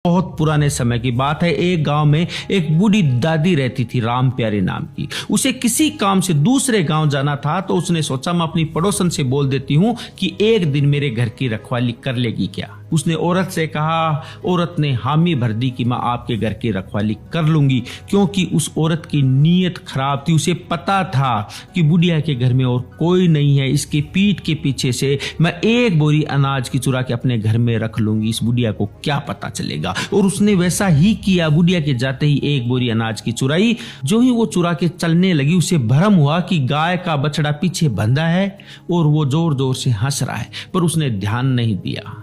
बहुत पुराने समय की बात है। एक गांव में एक बूढ़ी दादी रहती थी, राम प्यारी नाम की। उसे किसी काम से दूसरे गांव जाना था, तो उसने सोचा मैं अपनी पड़ोसन से बोल देती हूँ कि एक दिन मेरे घर की रखवाली कर लेगी क्या। उसने औरत से कहा। औरत ने हामी भर दी कि मैं आपके घर की रखवाली कर लूंगी, क्योंकि उस औरत की नीयत खराब थी। उसे पता था कि बुढ़िया के घर में और कोई नहीं है, इसके पीठ के पीछे से मैं एक बोरी अनाज की चुरा के अपने घर में रख लूंगी, इस बुढ़िया को क्या पता चलेगा। और उसने वैसा ही किया। बुढ़िया के जाते ही एक बोरी अनाज की चुराई। जो ही वो चुरा के चलने लगी, उसे भ्रम हुआ कि गाय का बछड़ा पीछे बंधा है और वो जोर जोर से हंस रहा है, पर उसने ध्यान नहीं दिया।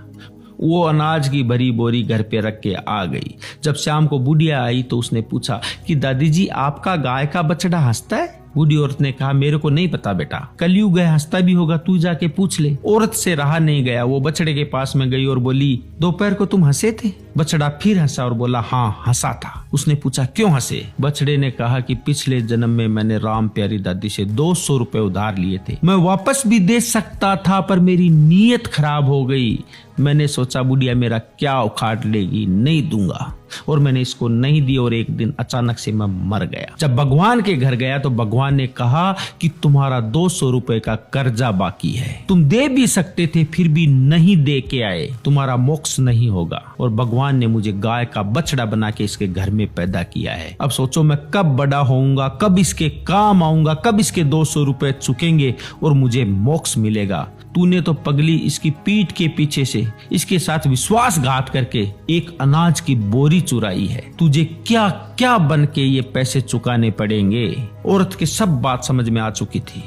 वो अनाज की भरी बोरी घर पे रख के आ गई। जब शाम को बुढ़िया आई तो उसने पूछा कि दादी जी, आपका गाय का बछड़ा हंसता है? बूढ़ी औरत ने कहा, मेरे को नहीं पता बेटा, कलयुग है, हंसता भी होगा, तू जाके पूछ ले। औरत से रहा नहीं गया, वो बछड़े के पास में गई और बोली, दोपहर को तुम हंसे थे? बछड़ा फिर हंसा और बोला, हाँ हंसा था। उसने पूछा, क्यों हंसे? बछड़े ने कहा कि पिछले जन्म में मैंने राम प्यारी दादी से 200 रुपए उधार लिए थे। मैं वापस भी दे सकता था, पर मेरी नीयत खराब हो गई। मैंने सोचा बुढ़िया मेरा क्या उखाड़ लेगी, नहीं दूंगा, और मैंने इसको नहीं दी। और एक दिन अचानक से मैं मर गया। जब भगवान के घर गया तो भगवान ने कहा कि तुम्हारा 200 रुपए का कर्जा बाकी है, तुम दे भी सकते थे फिर भी नहीं दे के आए, तुम्हारा मोक्ष नहीं होगा। और भगवान ने मुझे गाय का बछड़ा बना के इसके घर में पैदा किया है। अब सोचो मैं कब बड़ा होऊंगा, कब इसके काम आऊंगा, कब इसके 200 रुपए चुकेंगे और मुझे मोक्ष मिलेगा। तूने तो पगली इसकी पीठ के पीछे से इसके साथ विश्वासघात करके एक अनाज की बोरी चुराई है। तुझे क्या क्या बन के ये पैसे चुकाने पड़ेंगे। औरत की सब बात समझ में आ चुकी थी।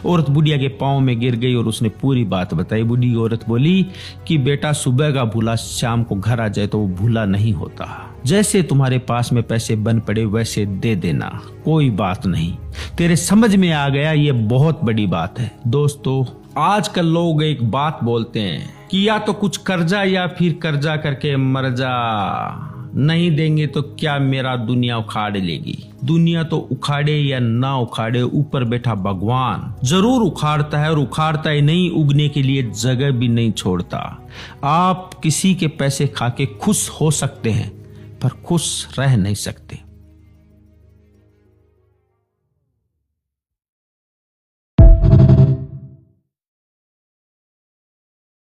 औरत बुढ़िया के पांव में गिर गई और उसने पूरी बात बताई। बूढ़ी औरत बोली कि बेटा, सुबह का भूला शाम को घर आ जाए तो वो भूला नहीं होता। जैसे तुम्हारे पास में पैसे बन पड़े वैसे दे देना, कोई बात नहीं। तेरे समझ में आ गया, ये बहुत बड़ी बात है। दोस्तों, आजकल लोग एक बात बोलते हैं कि या तो कुछ कर्जा या फिर कर्जा करके मर जा, नहीं देंगे तो क्या मेरा दुनिया उखाड़ लेगी। दुनिया तो उखाड़े या ना उखाड़े, ऊपर बैठा भगवान जरूर उखाड़ता है, और उखाड़ता ही नहीं, उगने के लिए जगह भी नहीं छोड़ता। आप किसी के पैसे खा के खुश हो सकते हैं, पर खुश रह नहीं सकते।